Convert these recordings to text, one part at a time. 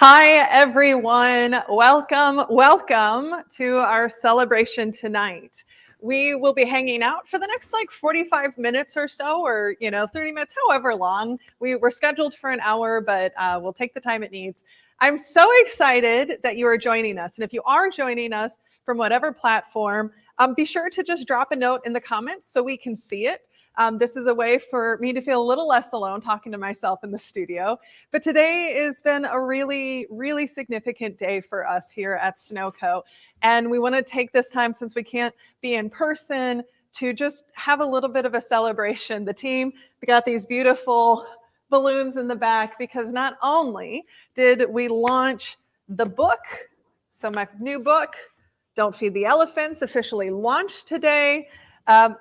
Hi, everyone. Welcome to our celebration tonight. We will be hanging out for the next 45 minutes or so, or 30 minutes, however long. We were scheduled for an hour, but we'll take the time it needs. I'm so excited that you are joining us. And if you are joining us from whatever platform, be sure to just drop a note in the comments so we can see it. This is a way for me to feel a little less alone talking to myself in the studio. But today has been a really, really significant day for us here at Snowco. And we want to take this time, since we can't be in person, to just have a little bit of a celebration. The team got these beautiful balloons in the back because not only did we launch the book, so my new book, Don't Feed the Elephants, officially launched today.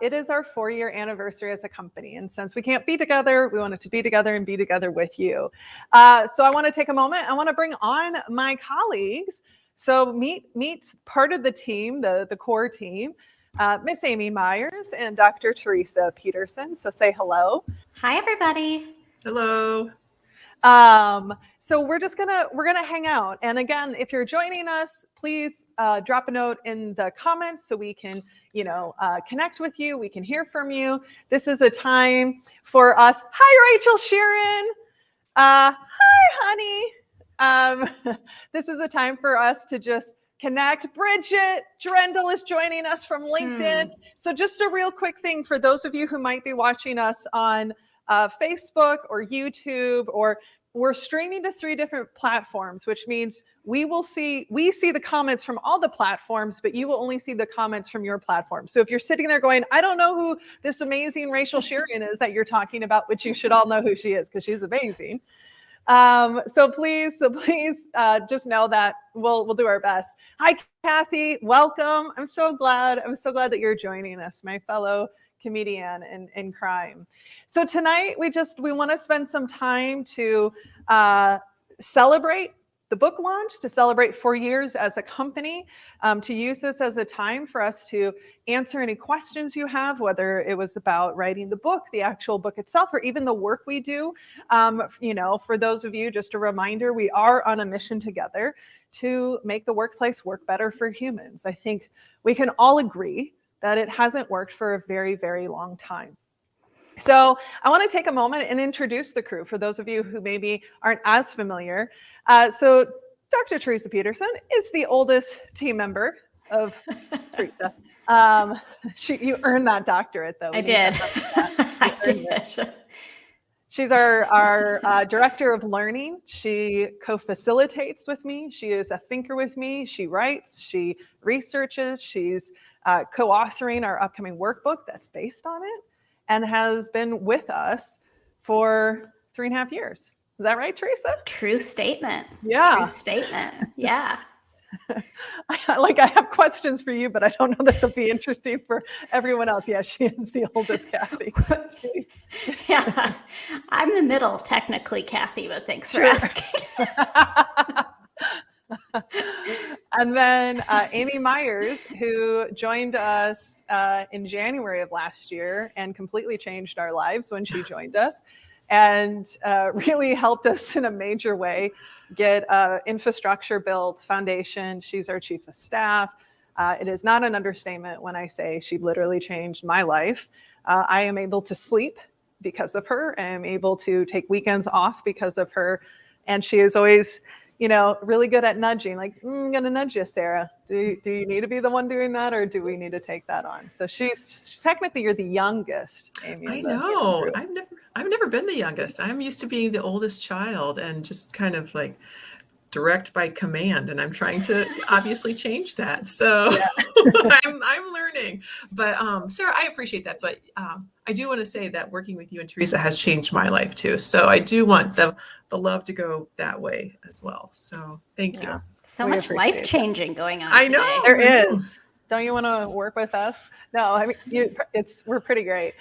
It is our 4-year anniversary as a company. And since we can't be together, we wanted to be together and be together with you. So I want to take a moment. I want to bring on my colleagues. So meet part of the team, the core team, Miss Amy Myers and Dr. Teresa Peterson. So say hello. Hi, everybody. Hello. So we're gonna hang out. And again, if you're joining us, please drop a note in the comments so we can, connect with you. We can hear from you. This is a time for us. Hi, Rachel Sheeran. Hi, honey. This is a time for us to just connect. Bridget Drendel is joining us from LinkedIn. So just a real quick thing for those of you who might be watching us on Facebook or YouTube, or we're streaming to 3 different platforms, which means we see the comments from all the platforms, but you will only see the comments from your platform. So if you're sitting there going, I don't know who this amazing Rachel Sheeran is that you're talking about, which you should all know who she is because she's amazing. So please just know that we'll do our best. Hi, Kathy, welcome. I'm so glad that you're joining us, my fellow comedian in crime. So tonight we want to spend some time to celebrate the book launch, to celebrate 4 years as a company, to use this as a time for us to answer any questions you have, whether it was about writing the book, the actual book itself, or even the work we do. For those of you, just a reminder, we are on a mission together to make the workplace work better for humans. I think we can all agree that it hasn't worked for a very, very long time. So I want to take a moment and introduce the crew for those of you who maybe aren't as familiar. So Dr. Teresa Peterson is the oldest team member of Teresa. You earned that doctorate, though. I did. I did. She's our director of learning. She co-facilitates with me. She is a thinker with me. She writes, she researches, she's co-authoring our upcoming workbook that's based on it, and has been with us for 3.5 years. Is that right, Teresa? True statement. Yeah. True statement. Yeah. I have questions for you, but I don't know that they'll be interesting for everyone else. Yeah, she is the oldest, Kathy. Yeah. I'm the middle, technically, Kathy, but thanks for asking. And then Amy Myers, who joined us in January of last year and completely changed our lives when she joined us, and really helped us in a major way get infrastructure built, foundation. She's our chief of staff. It is not an understatement when I say she literally changed my life. I am able to sleep because of her. I am able to take weekends off because of her. And she is always, really good at nudging, like, I'm going to nudge you, Sarah. Do you need to be the one doing that, or do we need to take that on? So she's technically, you're the youngest, Amy. I know. I've never been the youngest. I'm used to being the oldest child and just kind of like direct by command, and I'm trying to obviously change that. So yeah. I'm learning. But Sarah, I appreciate that. But I do want to say that working with you and Teresa has changed my life too. So I do want the love to go that way as well. So thank you. So much life-changing going on. I know. Today. There is. Don't you want to work with us? No, I mean, we're pretty great.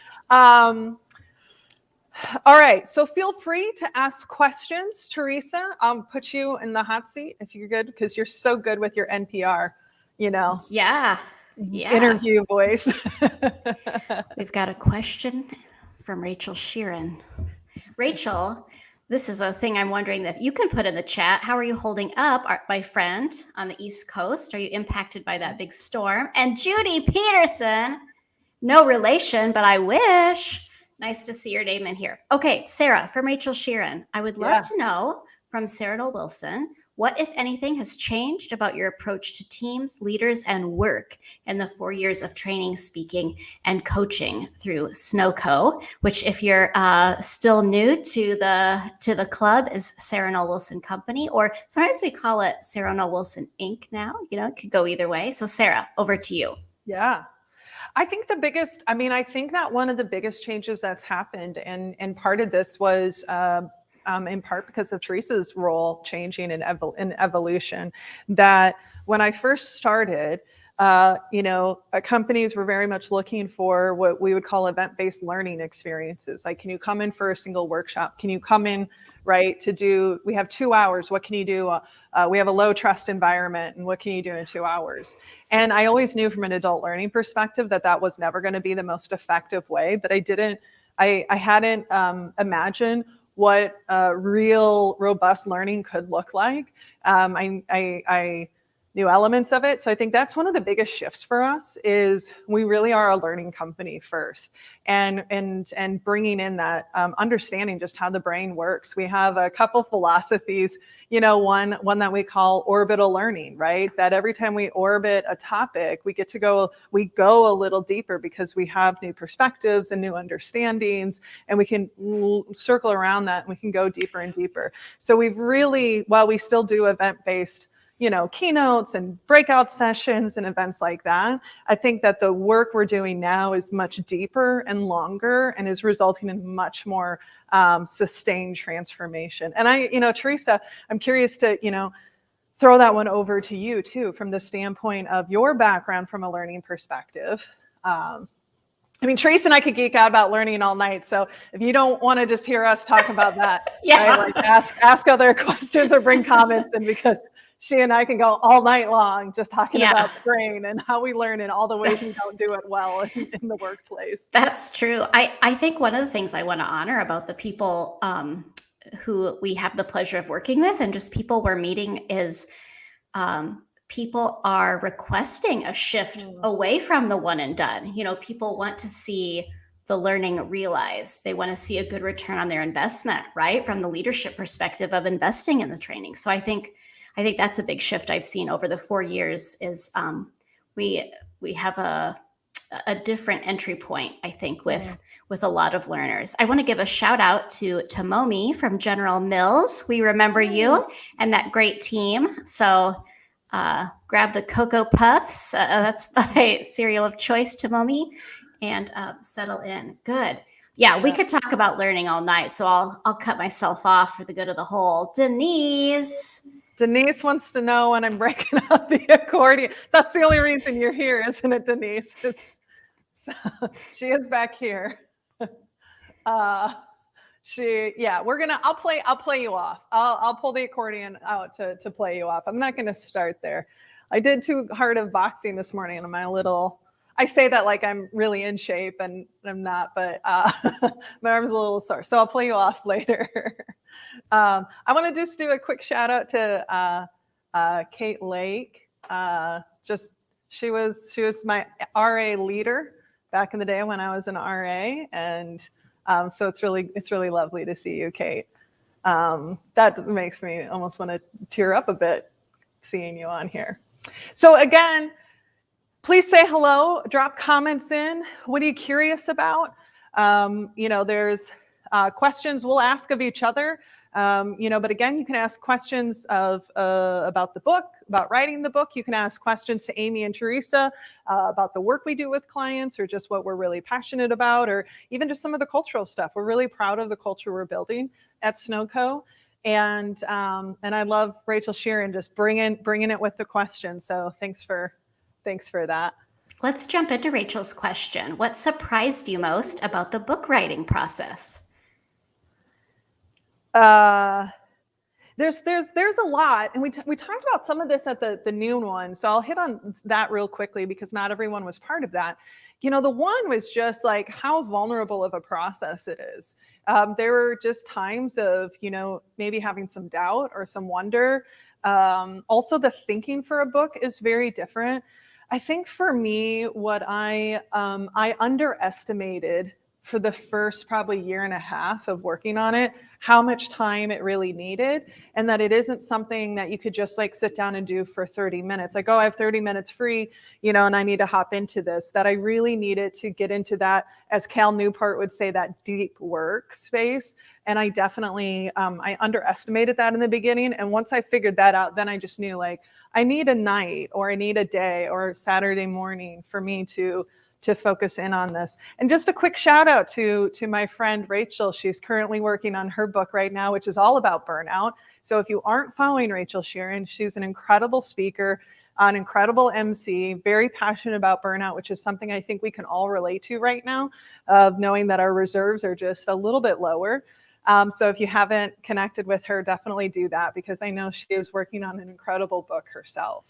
All right, so feel free to ask questions. Teresa, I'll put you in the hot seat if you're good, because you're so good with your NPR, Yeah. interview voice. We've got a question from Rachel Sheeran. Rachel, This is a thing I'm wondering that you can put in the chat. How are you holding up, my friend on the East Coast? Are you impacted by that big storm? And Judy Peterson, no relation, but I wish. Nice to see your name in here. Okay, Sarah, from Rachel Sheeran, I would love to know from Sarah Noll Wilson, what, if anything, has changed about your approach to teams, leaders, and work in the 4 years of training, speaking, and coaching through SNOCO, which, if you're still new to the club, is Sarah Noll Wilson Company, or sometimes we call it Sarah Noll Wilson Inc. now. It could go either way. So, Sarah, over to you. Yeah. I think I think that one of the biggest changes that's happened, and part of this was in part because of Teresa's role changing in evolution, that when I first started, companies were very much looking for what we would call event-based learning experiences. Like, can you come in for a single workshop? Can you come in, right, we have 2 hours. What can you do? We have a low trust environment, and what can you do in 2 hours? And I always knew from an adult learning perspective that was never going to be the most effective way, but I hadn't imagined what real robust learning could look like. I knew elements of it. So I think that's one of the biggest shifts for us, is we really are a learning company first, and bringing in that understanding just how the brain works. We have a couple philosophies, one that we call orbital learning, right? That every time we orbit a topic, we go a little deeper because we have new perspectives and new understandings, and we can circle around that, and we can go deeper and deeper. So we've really, while we still do event-based keynotes and breakout sessions and events like that, I think that the work we're doing now is much deeper and longer, and is resulting in much more sustained transformation. And Teresa, I'm curious to, throw that one over to you too, from the standpoint of your background from a learning perspective. Teresa and I could geek out about learning all night. So if you don't want to just hear us talk about that, Yeah. right, like ask other questions or bring comments, then, because she and I can go all night long just talking about brain and how we learn and all the ways we don't do it well in the workplace. That's true. I think one of the things I want to honor about the people who we have the pleasure of working with, and just people we're meeting, is people are requesting a shift away from the one and done. People want to see the learning realized. They want to see a good return on their investment, right? From the leadership perspective of investing in the training. So I think that's a big shift I've seen over the 4 years, is we have a different entry point, I think, with a lot of learners. I want to give a shout out to Momi from General Mills. We remember you and that great team. So grab the Cocoa Puffs. That's my cereal of choice, to Momi, and settle in. Good. Yeah, we could talk about learning all night, so I'll cut myself off for the good of the whole. Denise wants to know when I'm breaking out the accordion. That's the only reason you're here, isn't it, Denise? So she is back here. I'll play you off. I'll pull the accordion out to play you off. I'm not going to start there. I did too hard of boxing this morning, and I say that like I'm really in shape, and I'm not, but my arm's a little sore. So I'll play you off later. I want to just do a quick shout out to Kate Lake. She was my RA leader back in the day when I was an RA, and so it's really lovely to see you, Kate. That makes me almost want to tear up a bit seeing you on here. So again, please say hello, drop comments in. What are you curious about? There's questions we'll ask of each other. But again, you can ask questions about the book, about writing the book. You can ask questions to Amy and Teresa about the work we do with clients, or just what we're really passionate about, or even just some of the cultural stuff. We're really proud of the culture we're building at SNOCO. And I love Rachel Sheeran just bringing it with the questions. So thanks for that. Let's jump into Rachel's question. What surprised you most about the book writing process? there's a lot, and we talked about some of this at the noon one, so I'll hit on that real quickly because not everyone was part of that. The one was just like how vulnerable of a process it is. There were just times of maybe having some doubt or some wonder. Also, the thinking for a book is very different. I think for me, what I underestimated for the first probably year and a half of working on it, how much time it really needed, and that it isn't something that you could just like sit down and do for 30 minutes. Like, oh, I have 30 minutes free, and I need to hop into this. That I really needed to get into that, as Cal Newport would say, that deep work space. And I definitely, I underestimated that in the beginning. And once I figured that out, then I just knew like, I need a night or I need a day or Saturday morning for me to focus in on this. And just a quick shout out to my friend Rachel. She's currently working on her book right now, which is all about burnout. So if you aren't following Rachel Sheeran, she's an incredible speaker, an incredible MC, very passionate about burnout, which is something I think we can all relate to right now, of knowing that our reserves are just a little bit lower. So if you haven't connected with her, definitely do that, because I know she is working on an incredible book herself.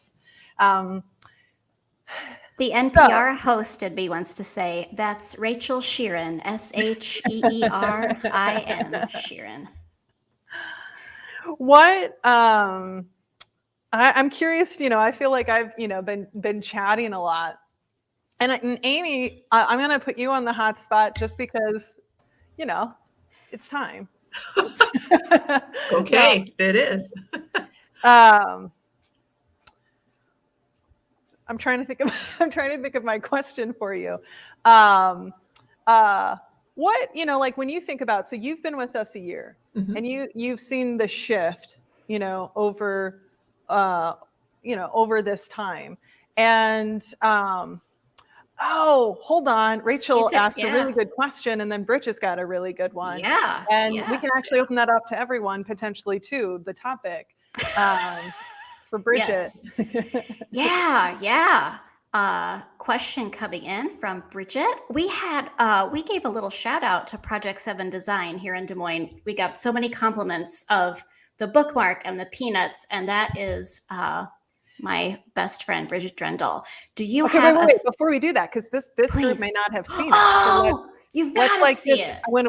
The NPR host in me wants to say, that's Rachel Sheeran, Sheerin, Sheeran. What, I'm curious, I feel like I've, been chatting a lot. And Amy, I'm going to put you on the hot spot just because, it's time. Okay, it is. I'm trying to think of my question for you. What, like when you think about, so you've been with us a year, mm-hmm. and you've seen the shift, over this time. And, oh, hold on. Rachel asked a really good question, and then Bridget's got a really good one. Yeah. And we can actually open that up to everyone potentially too, the topic. For Bridget. Yes. Question coming in from Bridget. We gave a little shout out to Project 7 Design here in Des Moines. We got so many compliments of the bookmark and the peanuts, and that is my best friend, Bridget Drendel. Do you have wait, before we do that, because this group may not have seen it. So you've got to see it. We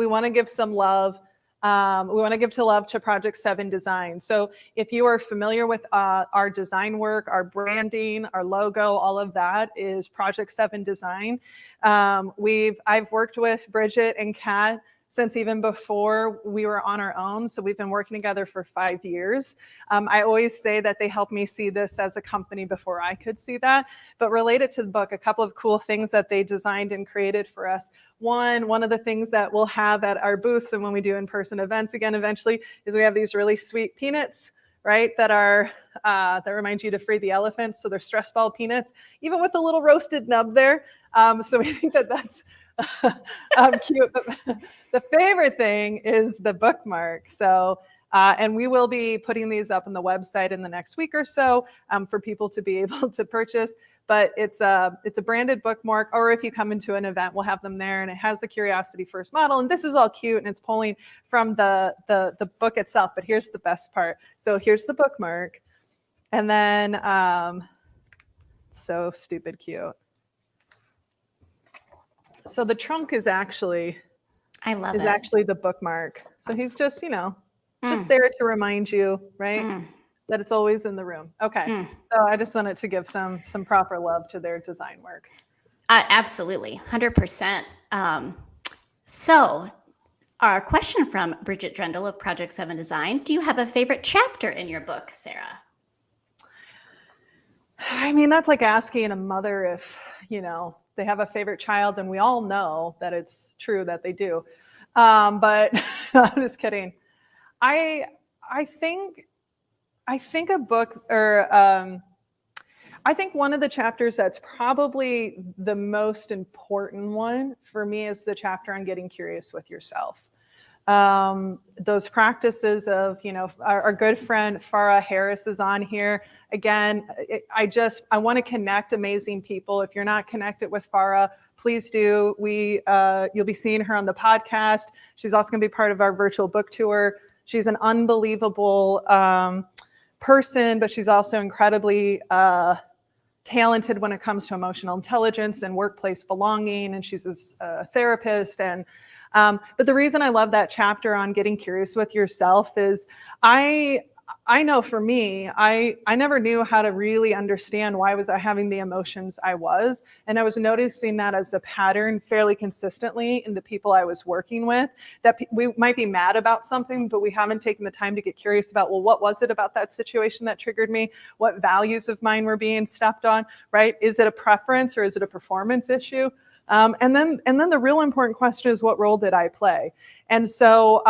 want to give some love. We want to give love to Project 7 Design. So if you are familiar with our design work, our branding, our logo, all of that is Project 7 Design. I've worked with Bridget and Kat since even before we were on our own. So we've been working together for 5 years. I always say that they helped me see this as a company before I could see that. But related to the book, a couple of cool things that they designed and created for us. One of the things that we'll have at our booths and when we do in-person events again eventually is we have these really sweet peanuts, right? That remind you to free the elephants. So they're stress ball peanuts, even with a little roasted nub there. So we think that's cute. But the favorite thing is the bookmark. So, and we will be putting these up on the website in the next week or so for people to be able to purchase. But it's a branded bookmark, or if you come into an event, we'll have them there, and it has the Curiosity First model. And this is all cute, and it's pulling from the book itself. But here's the best part. So here's the bookmark, and then so stupid cute. So the trunk is actually, actually the bookmark. So he's just, just there to remind you, right, that it's always in the room. Okay. So I just wanted to give some proper love to their design work. Absolutely, 100%. So our question from Bridget Drendel of Project 7 Design: do you have a favorite chapter in your book, Sarah? I mean, that's like asking a mother if, they have a favorite child, and we all know that it's true that they do. But I'm just kidding. I think a book, or I think one of the chapters that's probably the most important one for me is the chapter on getting curious with yourself. Those practices of, our good friend Farah Harris is on here. Again, I want to connect amazing people. If you're not connected with Farah, please do. You'll be seeing her on the podcast. She's also going to be part of our virtual book tour She's an unbelievable person, but she's also incredibly talented when it comes to emotional intelligence and workplace belonging. And she's a therapist. And but the reason I love that chapter on getting curious with yourself is I know for me, I never knew how to really understand why was I having the emotions I was. And I was noticing that as a pattern fairly consistently in the people I was working with, that we might be mad about something, but we haven't taken the time to get curious about, well, what was it about that situation that triggered me? What values of mine were being stepped on, right? Is it a preference or is it a performance issue? And then the real important question is, what role did I play? And so,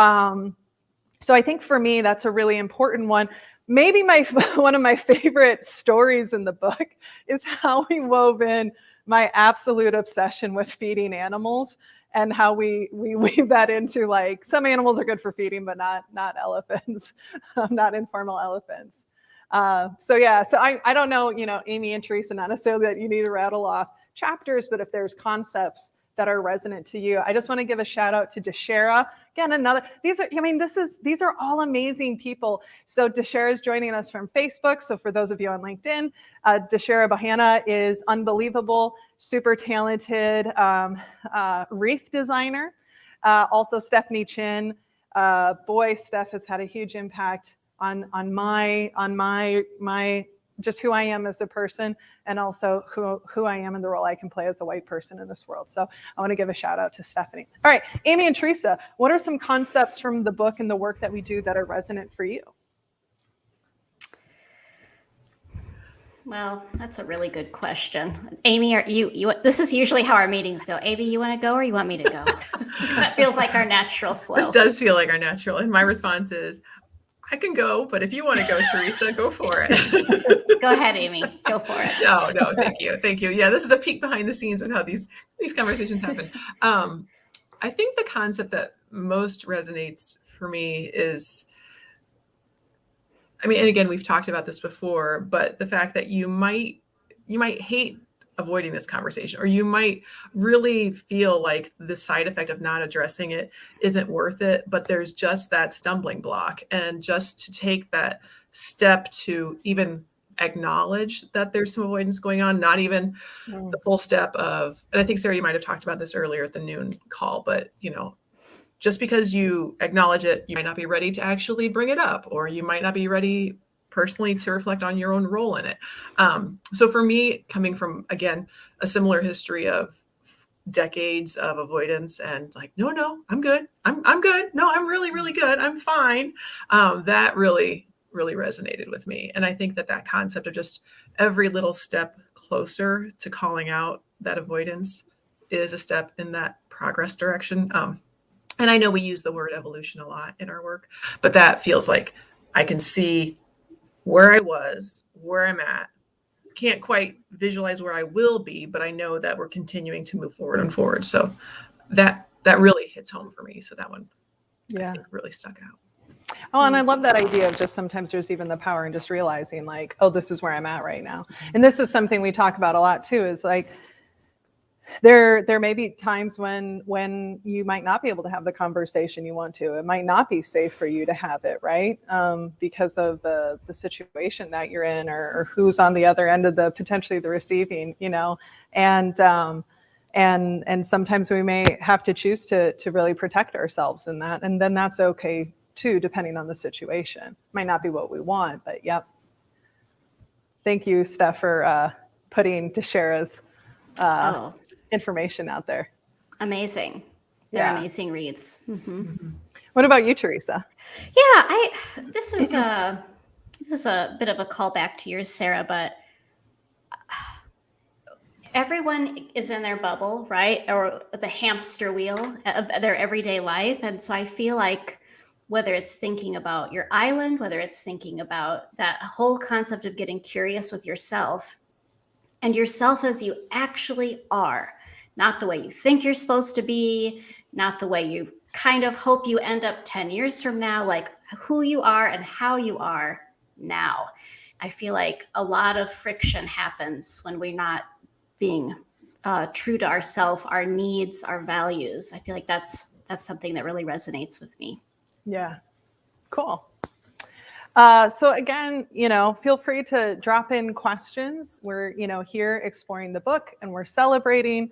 so I think for me, that's a really important one. Maybe one of my favorite stories in the book is how we wove in my absolute obsession with feeding animals and how we weave that into, like, some animals are good for feeding, but not elephants, not informal elephants. So I don't know, Amy and Teresa, not necessarily that you need to rattle off chapters, but if there's concepts that are resonant to you. I just want to give a shout out to Deshara. Again, these are all amazing people. So Deshara is joining us from Facebook. So for those of you on LinkedIn, Deshara Bahana is unbelievable, super talented wreath designer. Also Stephanie Chin. Boy, Steph has had a huge impact on my just who I am as a person, and also who I am in the role I can play as a white person in this world. So I want to give a shout out to Stephanie. All right, Amy and Teresa, what are some concepts from the book and the work that we do that are resonant for you? Well, that's a really good question. Amy, are you this is usually how our meetings go. Amy, you want to go or you want me to go? That feels like our natural flow. This does feel like our natural. And my response is, I can go, but if you want to go, Teresa, go for it. Go ahead, Amy. Go for it. No, thank you. Thank you. Yeah, this is a peek behind the scenes of how these conversations happen. I think the concept that most resonates for me is, and again, we've talked about this before, but the fact that you might hate avoiding this conversation, or you might really feel like the side effect of not addressing it isn't worth it, but there's just that stumbling block. And just to take that step to even acknowledge that there's some avoidance going on, not even the full step of, and I think, Sarah, you might have talked about this earlier at the noon call, but just because you acknowledge it, you might not be ready to actually bring it up, or you might not be ready personally to reflect on your own role in it. So for me, coming from, again, a similar history of decades of avoidance and like, no, I'm good. I'm good. No, I'm really, really good. I'm fine. That really, really resonated with me. And I think that concept of just every little step closer to calling out that avoidance is a step in that progress direction. And I know we use the word evolution a lot in our work, but that feels like I can see where I was, where I'm at. Can't quite visualize where I will be, but I know that we're continuing to move forward and forward. So that really hits home for me. So that one, I think, really stuck out. Oh, and I love that idea of just sometimes there's even the power in just realizing, like, oh, this is where I'm at right now. And this is something we talk about a lot too, is like, there may be times when you might not be able to have the conversation you want to. It might not be safe for you to have it, right? Because of the situation that you're in, or who's on the other end of potentially the receiving, and sometimes we may have to choose to really protect ourselves in that, and then that's okay too, depending on the situation. Might not be what we want, but yep. Thank you, Steph, for putting Deshara's information out there. Amazing. They're amazing reads. Mm-hmm. What about you, Teresa? Yeah, this is a bit of a callback to yours, Sarah, but everyone is in their bubble, right? Or the hamster wheel of their everyday life. And so I feel like whether it's thinking about your island, whether it's thinking about that whole concept of getting curious with yourself, and yourself as you actually are, not the way you think you're supposed to be, not the way you kind of hope you end up 10 years from now, like who you are and how you are now. I feel like a lot of friction happens when we're not being true to ourselves, our needs, our values. I feel like that's something that really resonates with me. Yeah. Cool. So again, feel free to drop in questions. We're, here exploring the book, and we're celebrating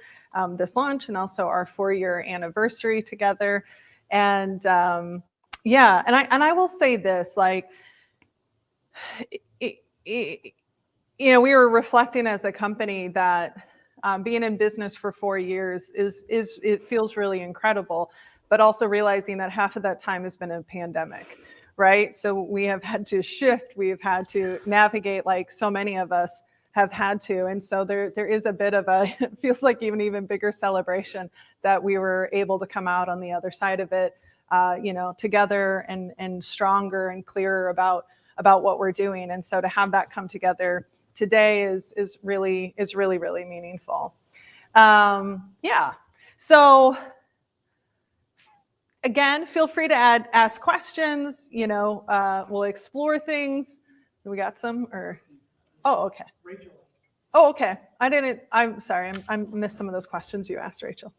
this launch and also our 4-year anniversary together. And yeah, and I will say this, like, we were reflecting as a company that being in business for 4 years it feels really incredible, but also realizing that half of that time has been a pandemic. Right. So we have had to shift. We've had to navigate, like so many of us have had to. And so there is a bit of it feels like even bigger celebration that we were able to come out on the other side of it, together and stronger and clearer about what we're doing. And so to have that come together today is really meaningful. Yeah. So again, feel free to ask questions. We'll explore things. We got some, or oh, okay. Rachel. Oh, okay. I'm sorry. I missed some of those questions you asked, Rachel.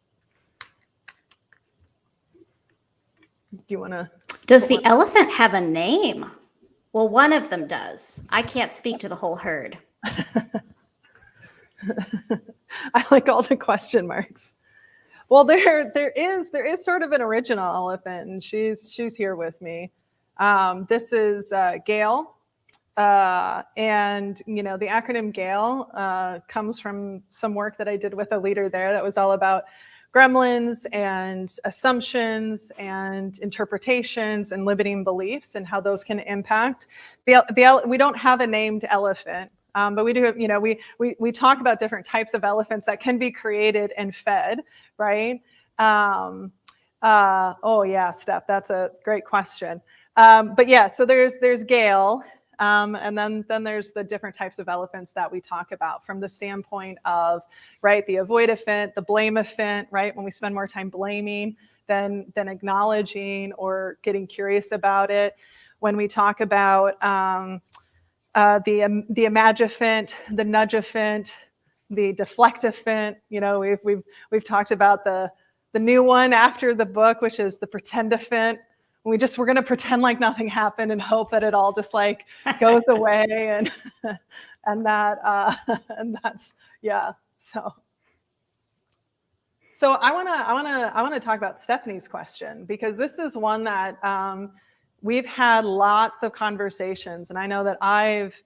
Do you want to? Does the elephant have a name? Well, one of them does. I can't speak to the whole herd. I like all the question marks. Well, there is sort of an original elephant, and she's here with me. This is Gail, and the acronym GAIL comes from some work that I did with a leader there that was all about gremlins and assumptions and interpretations and limiting beliefs and how those can impact we don't have a named elephant. But we do have, we talk about different types of elephants that can be created and fed, right? Oh yeah, Steph, that's a great question. But yeah, so there's Gail, and then there's the different types of elephants that we talk about from the standpoint of, right, the avoidaphant, the blameaphant, right? When we spend more time blaming than acknowledging or getting curious about it. When we talk about the imagiphant, the nudgeaphant, the deflectaphant, we've talked about the new one after the book, which is the pretendaphant. We're going to pretend like nothing happened and hope that it all just like goes away and and that's yeah. So I want to talk about Stephanie's question, because this is one that we've had lots of conversations, and I know that I've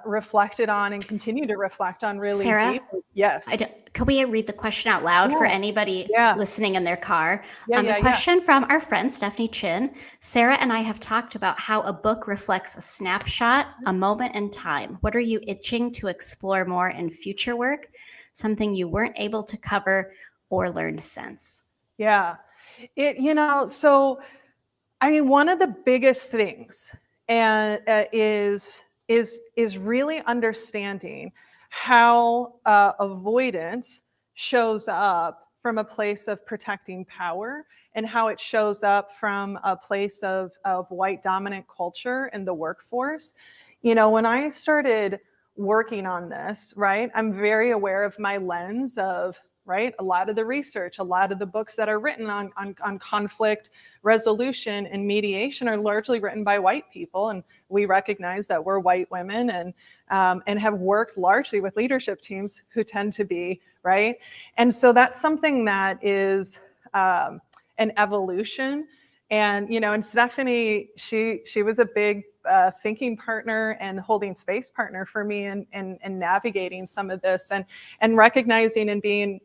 reflected on and continue to reflect on really Sarah, deeply. Yes. Can we read the question out loud for anybody listening in their car? The question from our friend Stephanie Chin. Sarah and I have talked about how a book reflects a snapshot, a moment in time. What are you itching to explore more in future work? Something you weren't able to cover or learned since? Yeah. So I mean, one of the biggest things is really understanding how avoidance shows up from a place of protecting power, and how it shows up from a place of white dominant culture in the workforce. When I started working on this, right, I'm very aware of my lens of, right, a lot of the research, a lot of the books that are written on conflict resolution and mediation are largely written by white people, and we recognize that we're white women and have worked largely with leadership teams who tend to be, right, and so that's something that is an evolution. And Stephanie, she was a big thinking partner and holding space partner for me and navigating some of this and recognizing and being,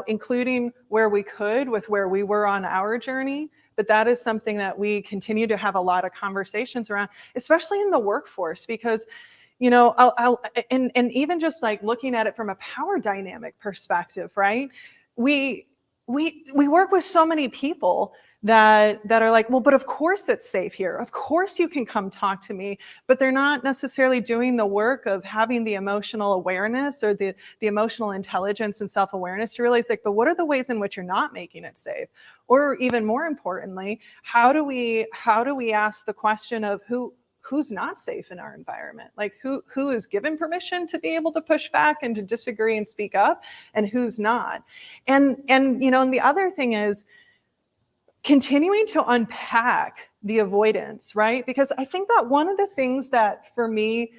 including where we could with where we were on our journey. But that is something that we continue to have a lot of conversations around, especially in the workforce, because, and even just like looking at it from a power dynamic perspective, right? We work with so many people that are like, well, but of course it's safe here. Of course you can come talk to me, but they're not necessarily doing the work of having the emotional awareness or the emotional intelligence and self-awareness to realize, like, but what are the ways in which you're not making it safe? Or even more importantly, how do we ask the question of who's not safe in our environment? Like who is given permission to be able to push back and to disagree and speak up, and who's not? And the other thing is, continuing to unpack the avoidance, right? Because I think that one of the things that for me,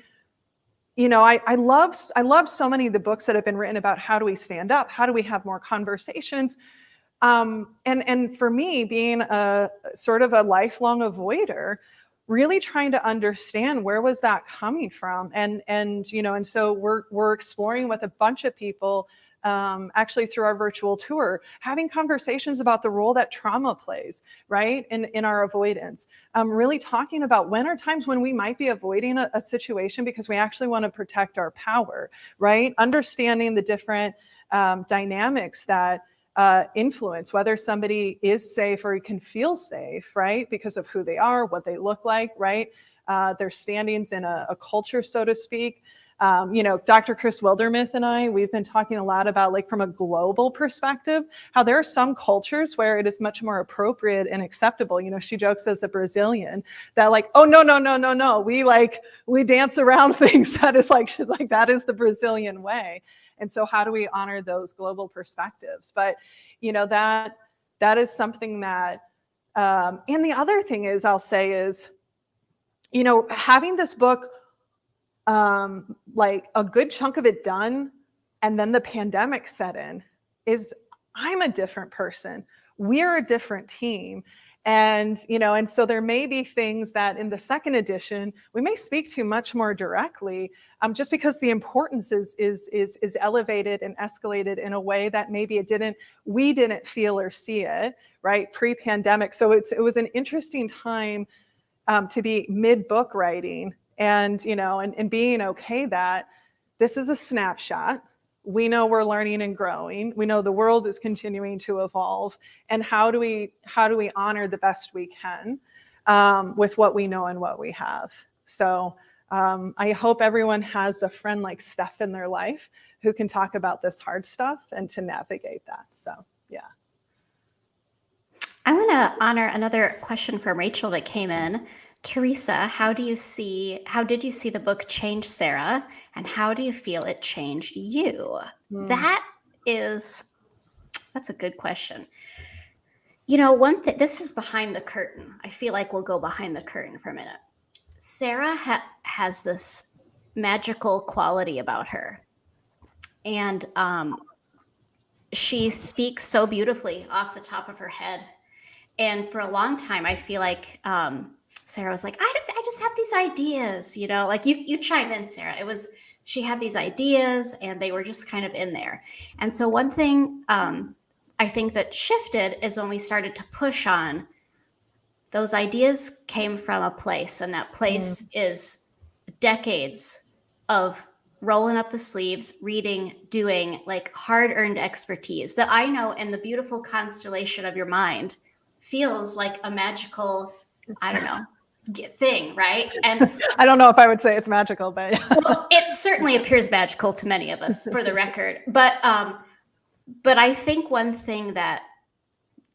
I love so many of the books that have been written about how do we stand up, how do we have more conversations. And for me, being a sort of a lifelong avoider, really trying to understand where was that coming from, and so we're exploring with a bunch of people, actually through our virtual tour, having conversations about the role that trauma plays, right, in our avoidance. Really talking about when are times when we might be avoiding a situation because we actually want to protect our power, right? Understanding the different dynamics that influence whether somebody is safe or can feel safe, right? Because of who they are, what they look like, right? Their standings in a culture, so to speak. Dr. Chris Wildermuth and I, we've been talking a lot about, like, from a global perspective, how there are some cultures where it is much more appropriate and acceptable. She jokes as a Brazilian that, like, oh, no. We dance around things that is like that is the Brazilian way. And so how do we honor those global perspectives? But, that is something that, and the other thing is, I'll say is, having this book, like a good chunk of it done, and then the pandemic set in, is I'm a different person. We're a different team. And so there may be things that in the second edition we may speak to much more directly, just because the importance is elevated and escalated in a way that maybe we didn't feel or see it, right, pre-pandemic. So it was an interesting time to be mid-book writing, and being okay that this is a snapshot. We know we're learning and growing. We know the world is continuing to evolve. And how do we honor the best we can with what we know and what we have? So I hope everyone has a friend like Steph in their life who can talk about this hard stuff and to navigate that. So, yeah. I want to honor another question from Rachel that came in. Teresa, how did you see the book change Sarah, and how do you feel it changed you? That's a good question. One thing, this is behind the curtain. I feel like we'll go behind the curtain for a minute. Sarah has this magical quality about her, and she speaks so beautifully off the top of her head. And for a long time, I feel like Sarah was like, I just have these ideas, like you chime in, Sarah. She had these ideas and they were just kind of in there. And so one thing I think that shifted is when we started to push on, those ideas came from a place, and that place is decades of rolling up the sleeves, reading, doing, like hard-earned expertise that I know in the beautiful constellation of your mind feels like a magical, I don't know, thing, right? And I don't know if I would say it's magical, but well, it certainly appears magical to many of us, for the record. But I think one thing that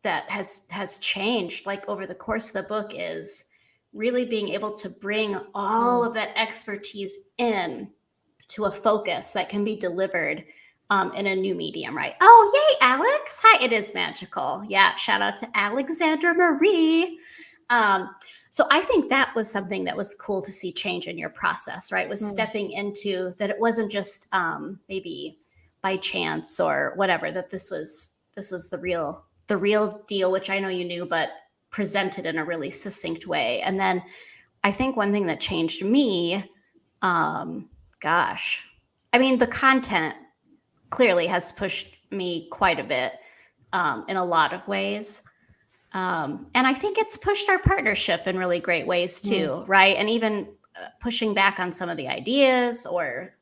has changed, like over the course of the book, is really being able to bring all of that expertise in to a focus that can be delivered in a new medium, right? Oh, yay, Alex. Hi, it is magical. Yeah, shout out to Alexandra Marie. So I think that was something that was cool to see change in your process, right? Was stepping into that it wasn't just maybe by chance or whatever, that this was the real deal, which I know you knew, but presented in a really succinct way. And then I think one thing that changed me, the content clearly has pushed me quite a bit in a lot of ways. And I think it's pushed our partnership in really great ways too, right? And even pushing back on some of the ideas, or,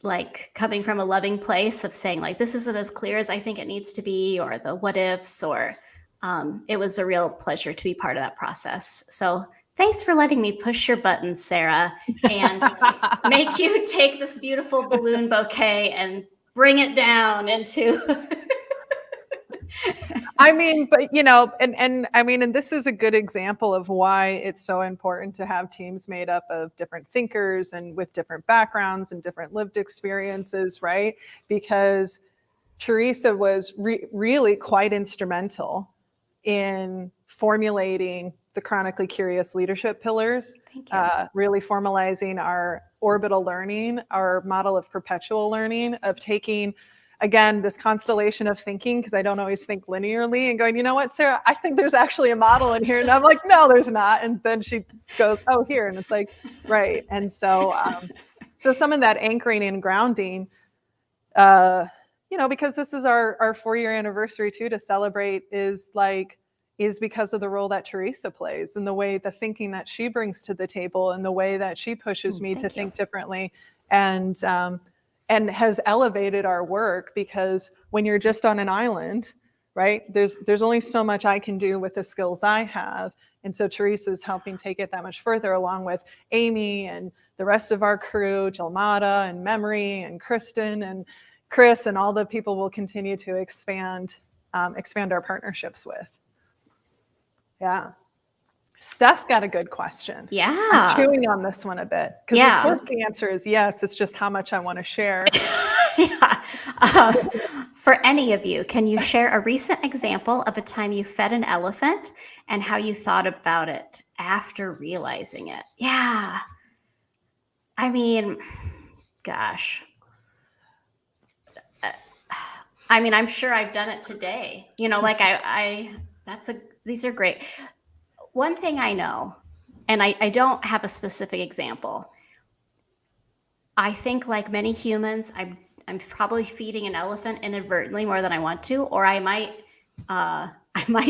like coming from a loving place of saying, like, this isn't as clear as I think it needs to be, or the what ifs, or it was a real pleasure to be part of that process. So thanks for letting me push your buttons, Sarah, and make you take this beautiful balloon bouquet and bring it down into... and this is a good example of why it's so important to have teams made up of different thinkers and with different backgrounds and different lived experiences, right? Because Teresa was really quite instrumental in formulating the chronically curious leadership pillars, Thank you. really formalizing our orbital learning, our model of perpetual learning, of taking, again, this constellation of thinking, because I don't always think linearly, and going, you know what, Sarah, I think there's actually a model in here. And I'm like, no, there's not. And then she goes, oh, here. And it's like, right. And so, so some of that anchoring and grounding, because this is our 4-year anniversary too, to celebrate, is because of the role that Teresa plays, and the way, the thinking that she brings to the table, and the way that she pushes me to think differently, and has elevated our work. Because when you're just on an island, right, there's only so much I can do with the skills I have. And so Teresa's helping take it that much further, along with Amy and the rest of our crew, Jalmada and Memory and Kristen and Chris, and all the people we'll continue to expand our partnerships with. Yeah. Steph's got a good question. Yeah. I'm chewing on this one a bit, because of course the answer is yes. It's just how much I want to share. Yeah. For any of you, can you share a recent example of a time you fed an elephant and how you thought about it after realizing it? Yeah. I mean, gosh. I mean, I'm sure I've done it today. Like these are great. One thing I know, and I don't have a specific example. I think, like many humans, I'm probably feeding an elephant inadvertently more than I want to, or I might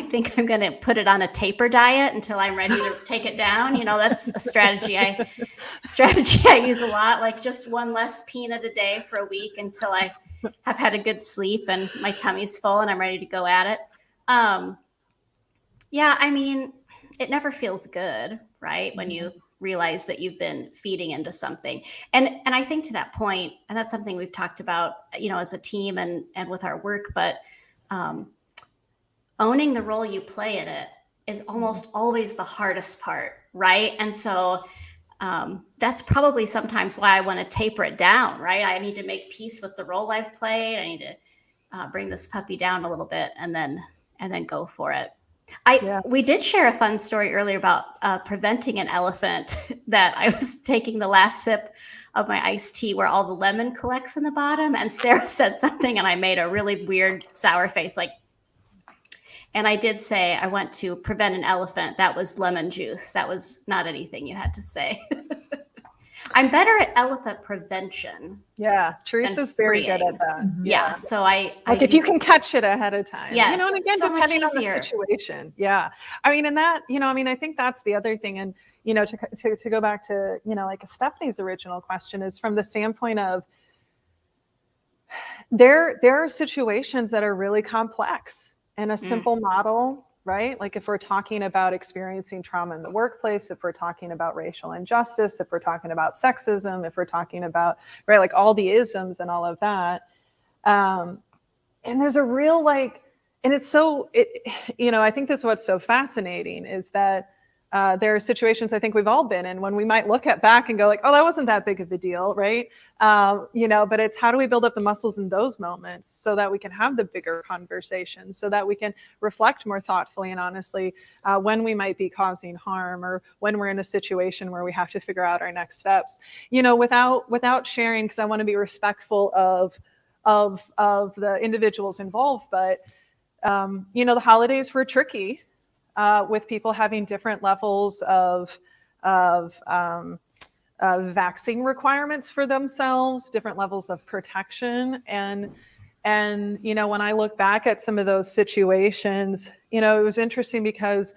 think I'm going to put it on a taper diet until I'm ready to take it down. That's a strategy I use a lot. Like, just one less peanut a day for a week until I have had a good sleep and my tummy's full and I'm ready to go at it. Yeah, I mean, it never feels good, right? When you realize that you've been feeding into something. And I think, to that point, and that's something we've talked about, as a team and with our work, but owning the role you play in it is almost always the hardest part, right? And so that's probably sometimes why I want to taper it down, right? I need to make peace with the role I've played. I need to bring this puppy down a little bit and then go for it. We did share a fun story earlier about preventing an elephant that I was taking the last sip of my iced tea where all the lemon collects in the bottom. And Sarah said something and I made a really weird sour face, and I did say I want to prevent an elephant. That was lemon juice. That was not anything you had to say. I'm better at elephant prevention. Yeah, Teresa's very good at that. Yeah, so if you can catch it ahead of time. Yes, and again, so depending on the situation. Yeah, I mean, and that, I think that's the other thing. And to go back to like Stephanie's original question, is from the standpoint of there are situations that are really complex, and a simple model, right? Like, if we're talking about experiencing trauma in the workplace, if we're talking about racial injustice, if we're talking about sexism, if we're talking about, right, like all the isms and all of that. And there's a real, and it's so, I think this is what's so fascinating, is that there are situations I think we've all been in when we might look back and go like, oh, that wasn't that big of a deal, right? But it's how do we build up the muscles in those moments so that we can have the bigger conversations, so that we can reflect more thoughtfully and honestly when we might be causing harm, or when we're in a situation where we have to figure out our next steps, without sharing, because I want to be respectful of the individuals involved. But, the holidays were tricky. With people having different levels of vaccine requirements for themselves, different levels of protection. And when I look back at some of those situations, it was interesting, because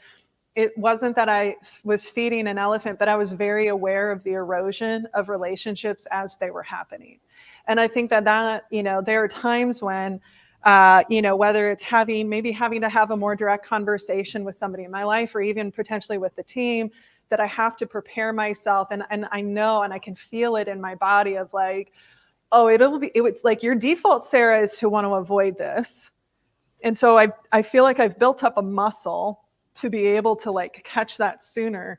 it wasn't that I was feeding an elephant, but I was very aware of the erosion of relationships as they were happening. And I think that there are times when whether it's having to have a more direct conversation with somebody in my life, or even potentially with the team, that I have to prepare myself. And I know, and I can feel it in my body of like, oh, it's like your default, Sarah, is to want to avoid this. And so I feel like I've built up a muscle to be able to catch that sooner.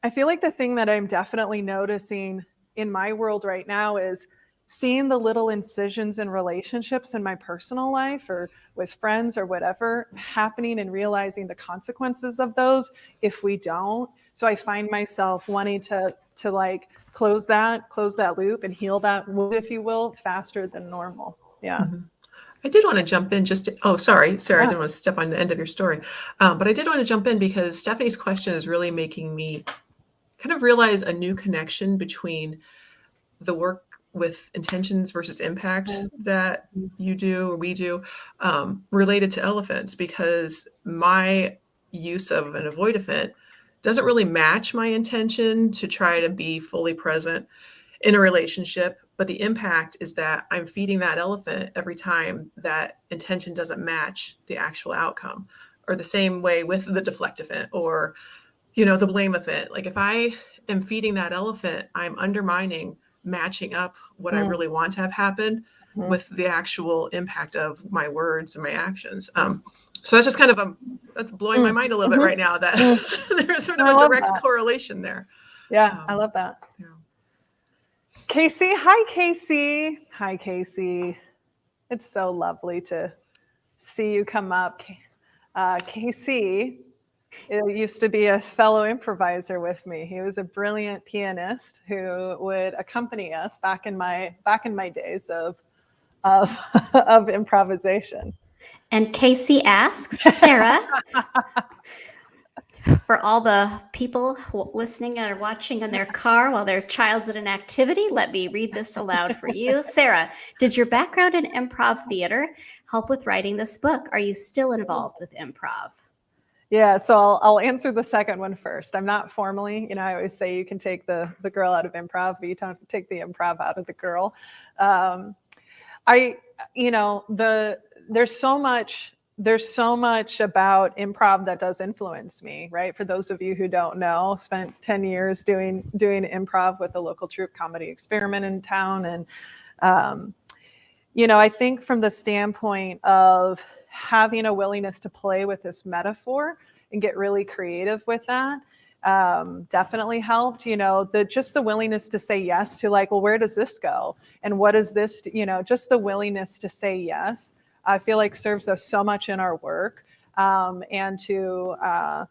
I feel like the thing that I'm definitely noticing in my world right now is seeing the little incisions in relationships in my personal life or with friends or whatever happening, and realizing the consequences of those if we don't. So I find myself wanting to like close that loop and heal that wound, if you will, faster than normal. Yeah. Mm-hmm. I did want to jump in oh, sorry, Sarah, I Yeah. didn't want to step on the end of your story. But I did want to jump in because Stephanie's question is really making me kind of realize a new connection between the work with intentions versus impact that you do or we do, related to elephants, because my use of an avoidant doesn't really match my intention to try to be fully present in a relationship. But the impact is that I'm feeding that elephant every time that intention doesn't match the actual outcome. Or the same way with the deflectavant or, the blame event. Like if I am feeding that elephant, I'm undermining matching up what I really want to have happen with the actual impact of my words and my actions. So that's just kind of that's blowing my mind a little bit right now that there's sort of a direct correlation there. Yeah, I love that. Yeah. Casey, hi Casey. Hi Casey. It's so lovely to see you come up. Casey used to be a fellow improviser with me. He was a brilliant pianist who would accompany us back in my days of improvisation. And Casey asks, Sarah, for all the people listening or watching in their car while their child's at an activity, let me read this aloud for you. Sarah, did your background in improv theater help with writing this book? Are you still involved with improv? Yeah, so I'll answer the second one first. I'm not formally, I always say you can take the girl out of improv, but you don't take the improv out of the girl. There's so much about improv that does influence me, right? For those of you who don't know, spent 10 years doing improv with a local troupe, Comedy Experiment in town. And, I think from the standpoint of having a willingness to play with this metaphor and get really creative with that, definitely helped. Just the willingness to say yes to like, well, where does this go? And what is this, just the willingness to say yes, I feel like serves us so much in our work. And to,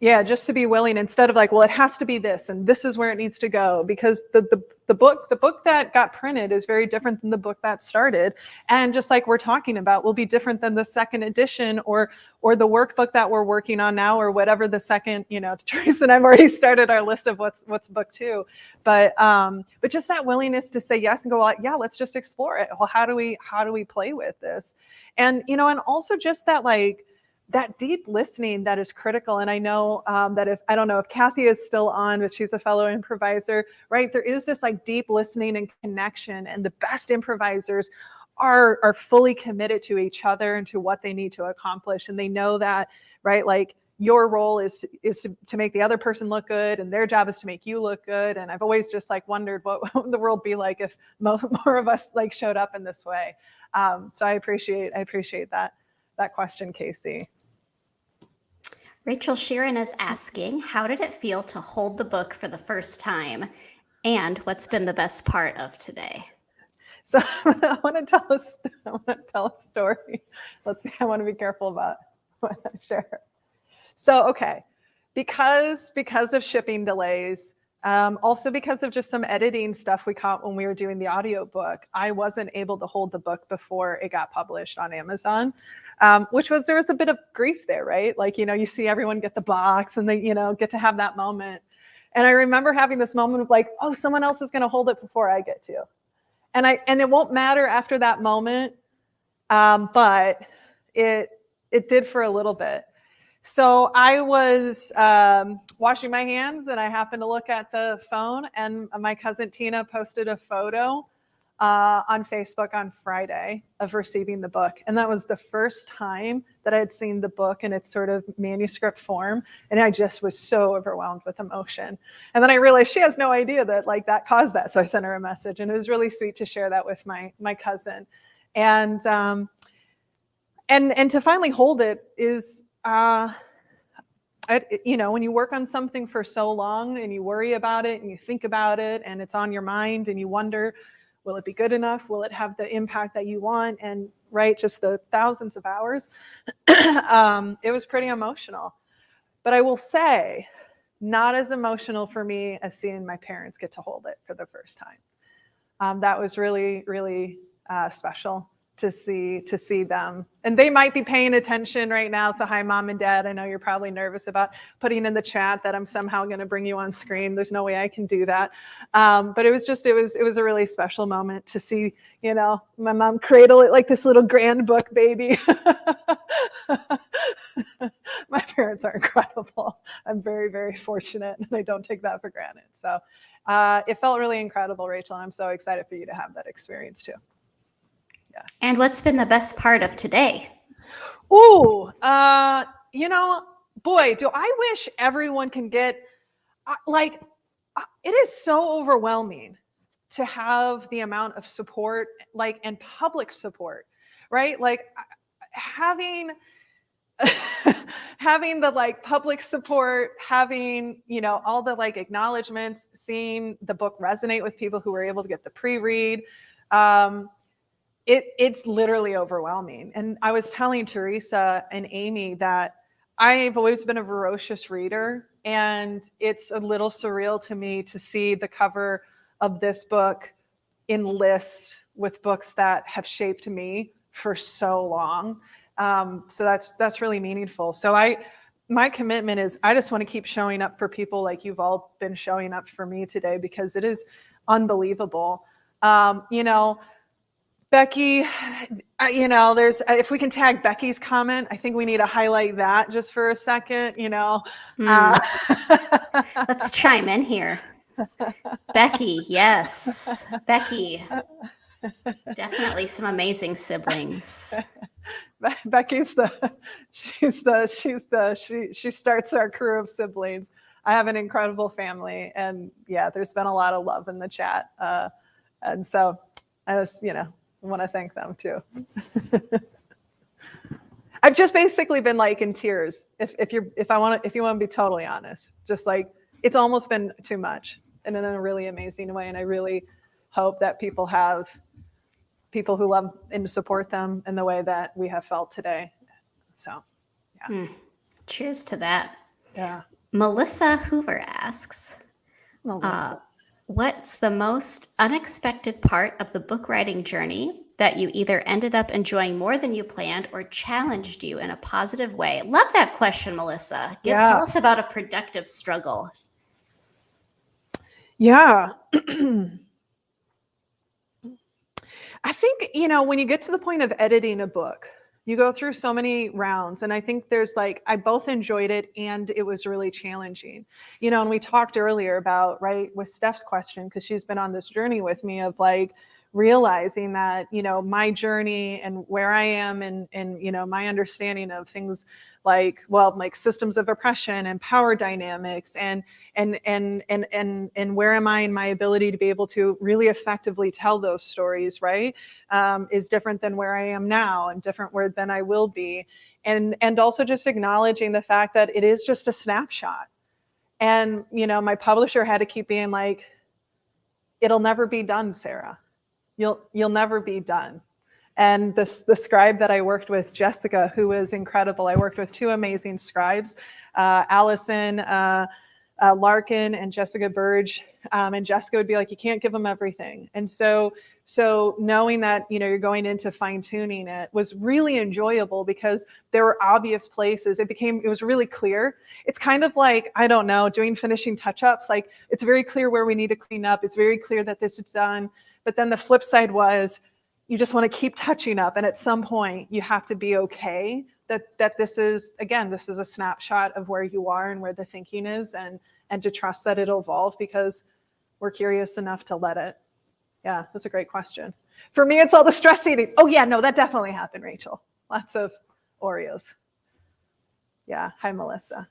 just to be willing, instead of like, well, it has to be this, and this is where it needs to go, because the book that got printed is very different than the book that started. And just like we're talking about, will be different than the second edition or the workbook that we're working on now, or whatever the second, Teresa and I've already started our list of what's book 2. But just that willingness to say yes and go, well, yeah, let's just explore it. Well, how do we play with this? And, and also just that, like, that deep listening that is critical. And I know that I don't know if Kathy is still on, but she's a fellow improviser, right? There is this like deep listening and connection, and the best improvisers are fully committed to each other and to what they need to accomplish. And they know that, right? Like your role is to make the other person look good, and their job is to make you look good. And I've always just like wondered what the world be like if more of us like showed up in this way. So I appreciate that question, Casey. Rachel Sheeran is asking, how did it feel to hold the book for the first time? And what's been the best part of today? So I want to tell a story. Let's see. I want to be careful about what I share. So, okay. Because of shipping delays, also because of just some editing stuff we caught when we were doing the audiobook, I wasn't able to hold the book before it got published on Amazon. There was a bit of grief there, right? Like, you see everyone get the box and they, get to have that moment. And I remember having this moment of like, oh, someone else is going to hold it before I get to. And it won't matter after that moment. But it did for a little bit. So I was washing my hands, and I happened to look at the phone, and my cousin Tina posted a photo on Facebook on Friday of receiving the book. And that was the first time that I had seen the book in its sort of manuscript form. And I just was so overwhelmed with emotion. And then I realized she has no idea that like that caused that. So I sent her a message, and it was really sweet to share that with my cousin. And to finally hold it is, when you work on something for so long and you worry about it and you think about it and it's on your mind and you wonder, Will it be good enough? Will it have the impact that you want? And right, just the thousands of hours. It was pretty emotional. But I will say, not as emotional for me as seeing my parents get to hold it for the first time. That was really, really special to see them. And they might be paying attention right now. So hi, Mom and Dad. I know you're probably nervous about putting in the chat that I'm somehow going to bring you on screen. There's no way I can do that. But it was a really special moment to see, my mom cradle it like this little grand book baby. My parents are incredible. I'm very, very fortunate, and I don't take that for granted. So it felt really incredible, Rachel, and I'm so excited for you to have that experience too. Yeah. And what's been the best part of today? Ooh, boy, do I wish everyone can get, it is so overwhelming to have the amount of support, and public support, right? Like having the public support, having, all the acknowledgments, seeing the book resonate with people who were able to get the pre-read. It's literally overwhelming. And I was telling Teresa and Amy that I've always been a voracious reader, and it's a little surreal to me to see the cover of this book in list with books that have shaped me for so long. So that's really meaningful. So my commitment is I just want to keep showing up for people like you've all been showing up for me today, because it is unbelievable. Becky, there's, if we can tag Becky's comment, I think we need to highlight that just for a second, Let's chime in here. Becky, yes. Becky, definitely some amazing siblings. Becky's she starts our crew of siblings. I have an incredible family, and yeah, there's been a lot of love in the chat. And so I just, want to thank them too. I've just basically been in tears. If you want to be totally honest, just it's almost been too much, and in a really amazing way. And I really hope that people have people who love and support them in the way that we have felt today. So, yeah. Cheers to that. Yeah. Melissa Hoover asks, what's the most unexpected part of the book writing journey that you either ended up enjoying more than you planned or challenged you in a positive way? Love that question, Melissa. Tell us about a productive struggle. Yeah. I think, when you get to the point of editing a book, you go through so many rounds, and I think there's I both enjoyed it and it was really challenging, and we talked earlier about, right, with Steph's question, because she's been on this journey with me of realizing that, my journey and where I am and my understanding of things like systems of oppression and power dynamics and where am I in my ability to be able to really effectively tell those stories, right, is different than where I am now and different than I will be. And also just acknowledging the fact that it is just a snapshot. And, my publisher had to keep being it'll never be done, Sarah. You'll never be done. And the scribe that I worked with, Jessica, who was incredible. I worked with two amazing scribes, Allison Larkin and Jessica Burge. And Jessica would be you can't give them everything. And so knowing that, you're going into fine tuning it was really enjoyable, because there were obvious places. It was really clear. It's kind of I don't know, doing finishing touch-ups. It's very clear where we need to clean up. It's very clear that this is done. But then the flip side was, you just want to keep touching up. And at some point you have to be okay that this is a snapshot of where you are and where the thinking is, and to trust that it'll evolve, because we're curious enough to let it. Yeah, that's a great question. For me, it's all the stress eating. Oh yeah, no, that definitely happened, Rachel. Lots of Oreos. Yeah, hi, Melissa.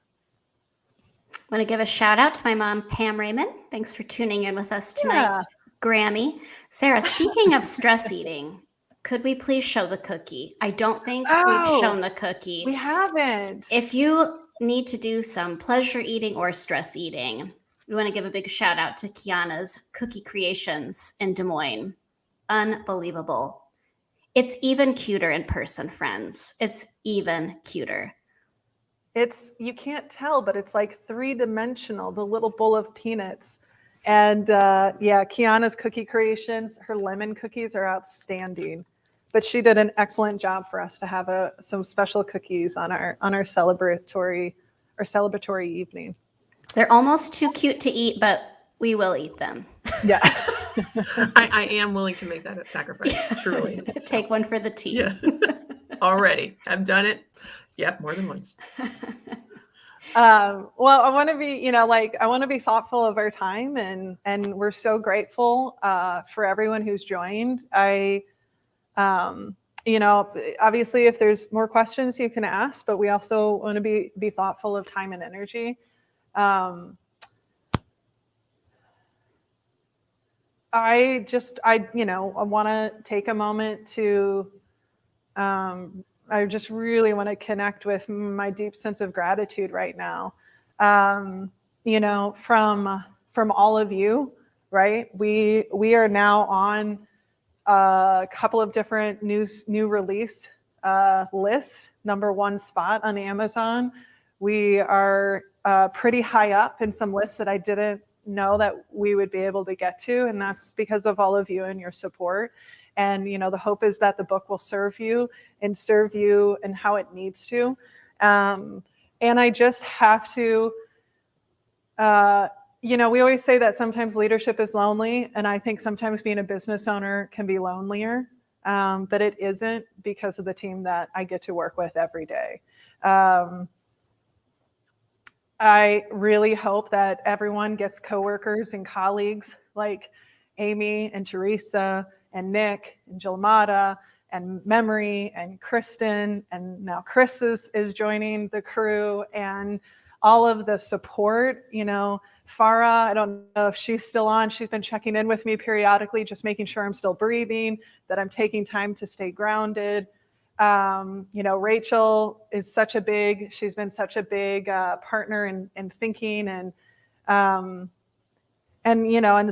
I want to give a shout out to my mom, Pam Raymond. Thanks for tuning in with us tonight. Yeah. Grammy. Sarah, speaking of stress eating, could we please show the cookie? I don't think we've shown the cookie. We haven't. If you need to do some pleasure eating or stress eating, we want to give a big shout out to Kiana's Cookie Creations in Des Moines. unbelievable. It's even cuter in person, friends. It's even cuter. You can't tell, but it's like 3-dimensional, the little bowl of peanuts. And yeah, Kiana's cookie creations, her lemon cookies are outstanding. But she did an excellent job for us to have some special cookies on our celebratory evening. They're almost too cute to eat, but we will eat them. Yeah. I am willing to make that sacrifice, truly. Take one for the team. Yeah. Already. I've done it. Yep, more than once. Well, I want to be, I want to be thoughtful of our time, and we're so grateful for everyone who's joined. Obviously, if there's more questions, you can ask, but we also want to be thoughtful of time and energy. I want to take a moment to, I just really want to connect with my deep sense of gratitude right now. From all of you, right? We are now on a couple of different new release lists, #1 spot on Amazon. We are pretty high up in some lists that I didn't know that we would be able to get to, and that's because of all of you and your support. And the hope is that the book will serve you and how it needs to. And I just have to, we always say that sometimes leadership is lonely, and I think sometimes being a business owner can be lonelier, but it isn't, because of the team that I get to work with every day. I really hope that everyone gets coworkers and colleagues like Amy and Teresa and Nick and Jilmada and Memory and Kristen, and now Chris is joining the crew, and all of the support. Farah, I don't know if she's still on. She's been checking in with me periodically, just making sure I'm still breathing, that I'm taking time to stay grounded. Rachel is she's been such a big partner in thinking, and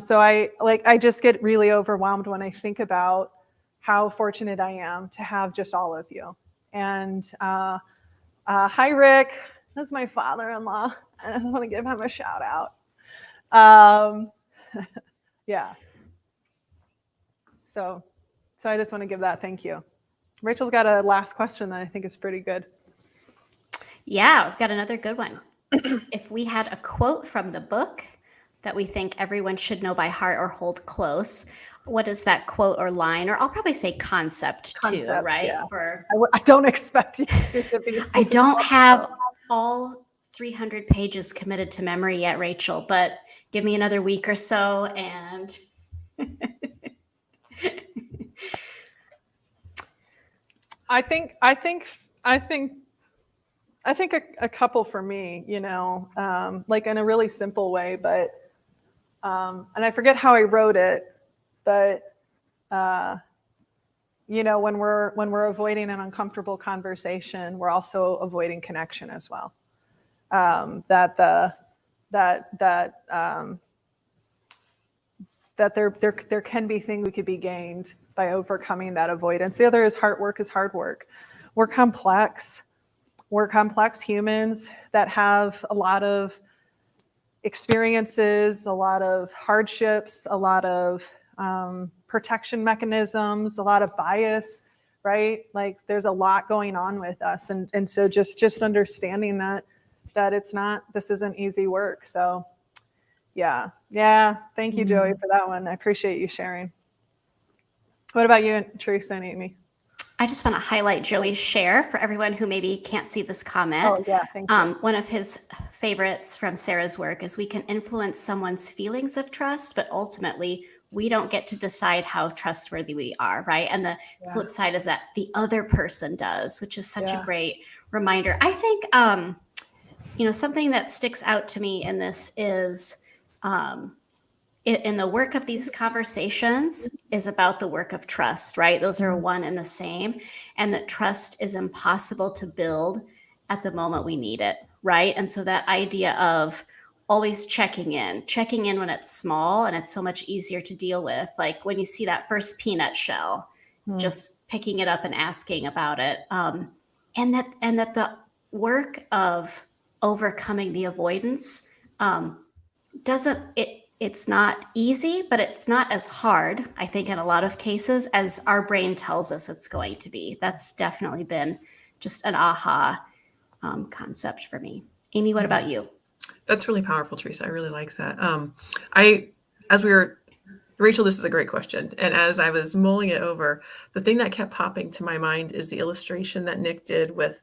so I just get really overwhelmed when I think about how fortunate I am to have just all of you. And hi, Rick. That's my father-in-law. I just want to give him a shout out. Yeah. So I just want to give that thank you. Rachel's got a last question that I think is pretty good. Yeah, we've got another good one. If we had a quote from the book that we think everyone should know by heart or hold close, what is that quote or line? Or I'll probably say concept too, right? Yeah. I don't expect you to be. I don't have all 300 pages committed to memory yet, Rachel, but give me another week or so, and I think a couple for me, like in a really simple way, but and I forget how I wrote it, but when we're avoiding an uncomfortable conversation, we're also avoiding connection as well. That there can be things we could be gained by overcoming that avoidance. The other is hard work is hard work. We're complex. We're complex humans that have a lot of experiences, a lot of hardships, a lot of protection mechanisms, a lot of bias, right? Like there's a lot going on with us. And so just understanding that this isn't easy work. So yeah. Thank you, Joey, for that one. I appreciate you sharing. What about you, Teresa and Amy? I just want to highlight Joey's share for everyone who maybe can't see this comment. Oh, yeah, thank you. One of his favorites from Sarah's work is we can influence someone's feelings of trust, but ultimately we don't get to decide how trustworthy we are, right? And the flip side is that the other person does, which is such a great reminder. I think, something that sticks out to me in this is in the work of these conversations is about the work of trust, right? Those are one and the same, and that trust is impossible to build at the moment we need it, right? And so that idea of always checking in when it's small and it's so much easier to deal with. Like when you see that first peanut shell, just picking it up and asking about it. And that the work of overcoming the avoidance it's not easy, but it's not as hard, I think, in a lot of cases as our brain tells us it's going to be. That's definitely been just an aha concept for me. Amy, what about you? That's really powerful, Teresa. I really like that. Rachel, this is a great question. And as I was mulling it over, the thing that kept popping to my mind is the illustration that Nick did with,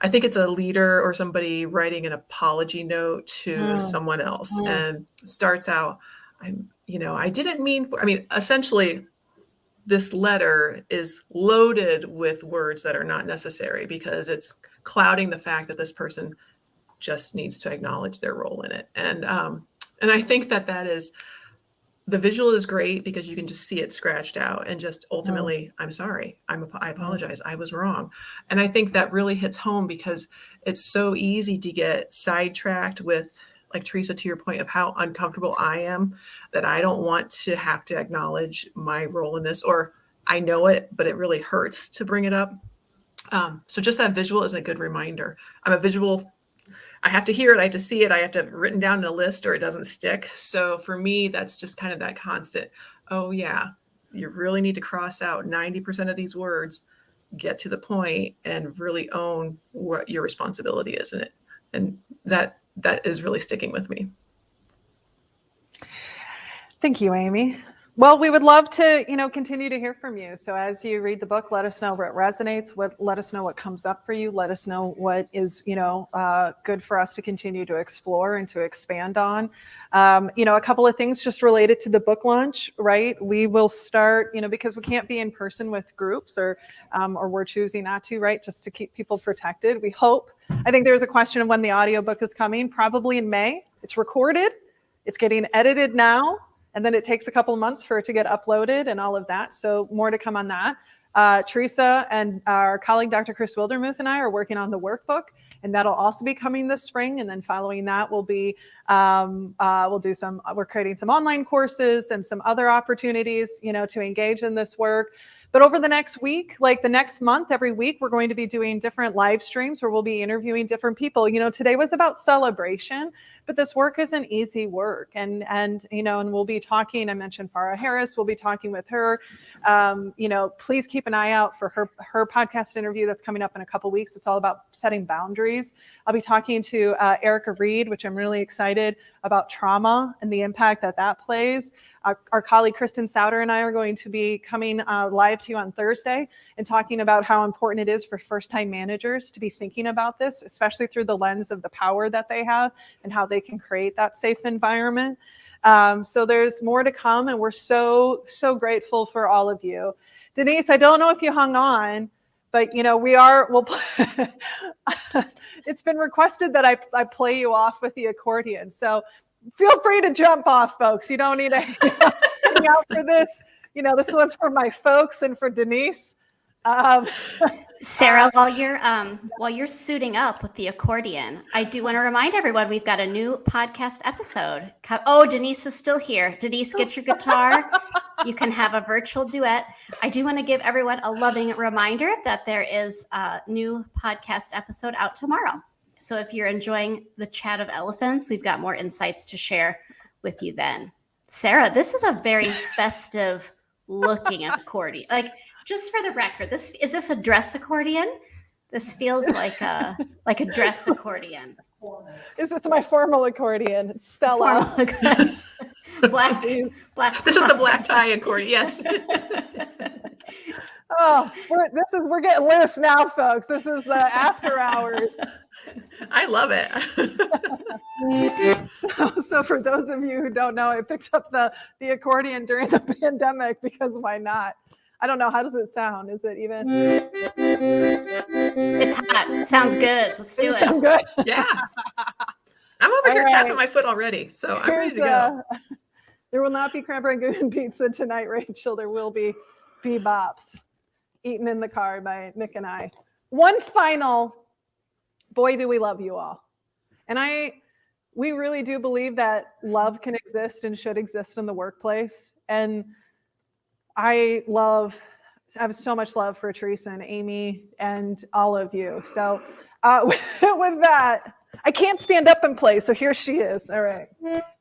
I think it's a leader or somebody writing an apology note to someone else and starts out, I didn't mean essentially this letter is loaded with words that are not necessary because it's clouding the fact that this person just needs to acknowledge their role in it. And I think that is, the visual is great because you can just see it scratched out and just ultimately, I'm sorry, I apologize, I was wrong. And I think that really hits home because it's so easy to get sidetracked with, like Teresa, to your point of how uncomfortable I am, that I don't want to have to acknowledge my role in this, or I know it, but it really hurts to bring it up. So just that visual is a good reminder. I'm a visual, I have to hear it, I have to see it, I have to have it written down in a list or it doesn't stick. So for me, that's just kind of that constant, oh yeah, you really need to cross out 90% of these words, get to the point and really own what your responsibility is in it. And that is really sticking with me. Thank you, Amy. Well, we would love to, continue to hear from you. So as you read the book, let us know what resonates, let us know what comes up for you. Let us know what is, good for us to continue to explore and to expand on. A couple of things just related to the book launch, right? We will start, because we can't be in person with groups or we're choosing not to, right? Just to keep people protected. We hope. I think there's a question of when the audiobook is coming, probably in May. It's recorded. It's getting edited now. And then it takes a couple of months for it to get uploaded and all of that. So more to come on that. Teresa and our colleague, Dr. Chris Wildermuth, and I are working on the workbook, and that'll also be coming this spring. And then following that will be, we're creating some online courses and some other opportunities, to engage in this work. But over the next week, like the next month, every week, we're going to be doing different live streams where we'll be interviewing different people. Today was about celebration, but this work isn't easy work. And we'll be talking, I mentioned Farah Harris, we'll be talking with her. Please keep an eye out for her podcast interview that's coming up in a couple weeks. It's all about setting boundaries. I'll be talking to Erica Reed, which I'm really excited about, trauma and the impact that plays. Our colleague Kristen Souter and I are going to be coming live to you on Thursday and talking about how important it is for first-time managers to be thinking about this, especially through the lens of the power that they have and how they can create that safe environment. So there's more to come, and we're so, so grateful for all of you. Denise, I don't know if you hung on, but it's been requested that I play you off with the accordion. So feel free to jump off, folks. You don't need to hang out for this. This one's for my folks and for Denise. Sarah, while you're suiting up with the accordion, I do want to remind everyone we've got a new podcast episode. Oh, Denise is still here. Denise, get your guitar. You can have a virtual duet. I do want to give everyone a loving reminder that there is a new podcast episode out tomorrow. So if you're enjoying the chat of elephants, we've got more insights to share with you then. Sarah, this is a very festive looking accordion. Like, just for the record, is this a dress accordion? This feels like a dress accordion. This is my formal accordion. It's Stella. Formal accordion. Black. This is the black tie accordion. Yes. Oh, we're getting loose now, folks. This is after hours. I love it. So for those of you who don't know, I picked up the accordion during the pandemic because why not? I don't know. How does it sound? Is it even? It's hot. It sounds good. Let's do it. Sound good? Yeah. I'm over here tapping my foot already, so I'm ready to go. There will not be crab rangoon pizza tonight, Rachel. There will be bebops eaten in the car by Nick and I. One final, boy, do we love you all. And we really do believe that love can exist and should exist in the workplace. And I have so much love for Teresa and Amy and all of you. So with that, I can't stand up and play, so here she is. All right.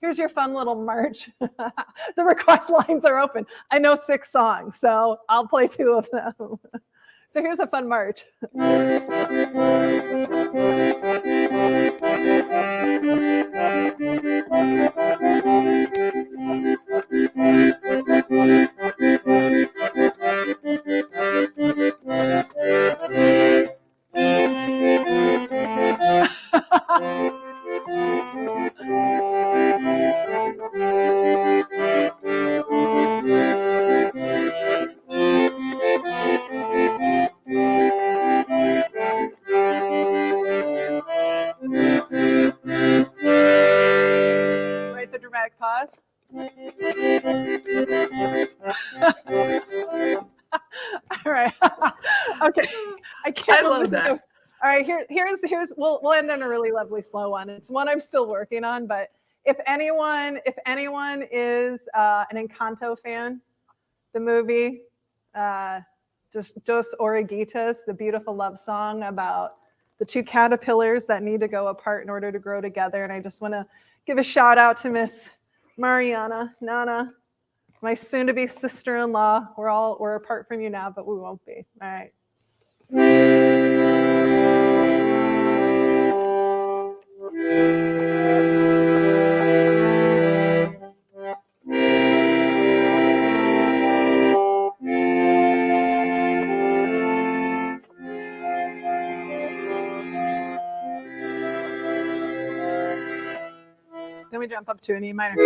Here's your fun little march. The request lines are open. I know 6 songs, so I'll play 2 of them. So here's a fun march. Right, the dramatic pause. All right. Okay. I love that. All right. Here's we'll end on a really lovely slow one. It's one I'm still working on, but if anyone is an Encanto fan, the movie, Dos Oruguitas, the beautiful love song about the 2 caterpillars that need to go apart in order to grow together. And I just want to give a shout out to Miss Mariana Nana, my soon-to-be sister-in-law. We're apart from you now, but we won't be. All right. Then we jump up to an E minor.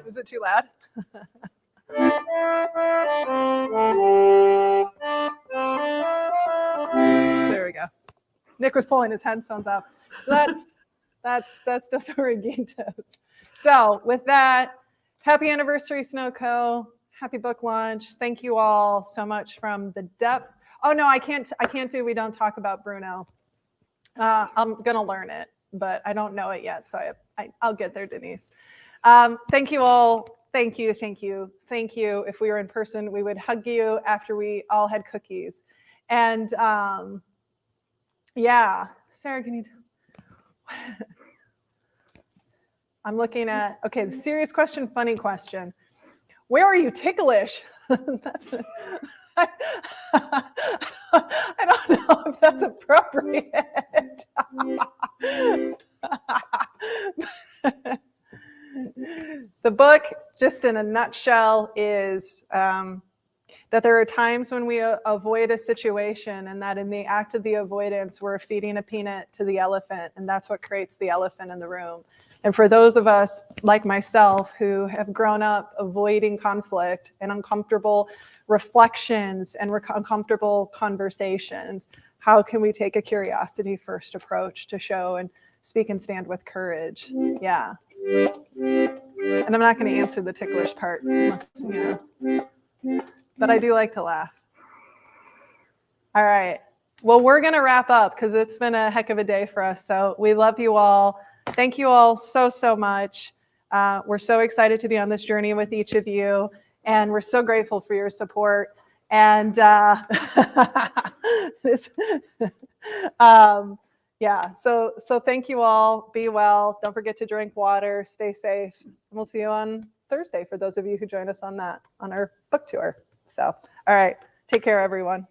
Was it too loud? There we go. Nick was pulling his headphones up. So that's Dos Oruguitas. So with that, happy anniversary, Snowco. Happy book launch. Thank you all so much from the depths. Oh no, I can't do We Don't Talk About Bruno. I'm gonna learn it, but I don't know it yet. So I'll get there, Denise. Thank you all. Thank you. If we were in person, we would hug you after we all had cookies. And yeah, Sarah, can you I'm looking at, okay, the serious question, funny question. Where are you ticklish? That's I don't know if that's appropriate. The book, just in a nutshell, is that there are times when we avoid a situation, and that in the act of the avoidance, we're feeding a peanut to the elephant, and that's what creates the elephant in the room. And for those of us like myself who have grown up avoiding conflict and uncomfortable reflections and uncomfortable conversations, how can we take a curiosity first approach to show and speak and stand with courage? Yeah. And I'm not going to answer the ticklish part, unless, but I do like to laugh. All right. Well, we're going to wrap up because it's been a heck of a day for us. So we love you all. Thank you all so much. We're so excited to be on this journey with each of you, and we're so grateful for your support. And yeah, so thank you all. Be well. Don't forget to drink water. Stay safe. And we'll see you on Thursday for those of you who join us on our book tour. So, all right. Take care, everyone.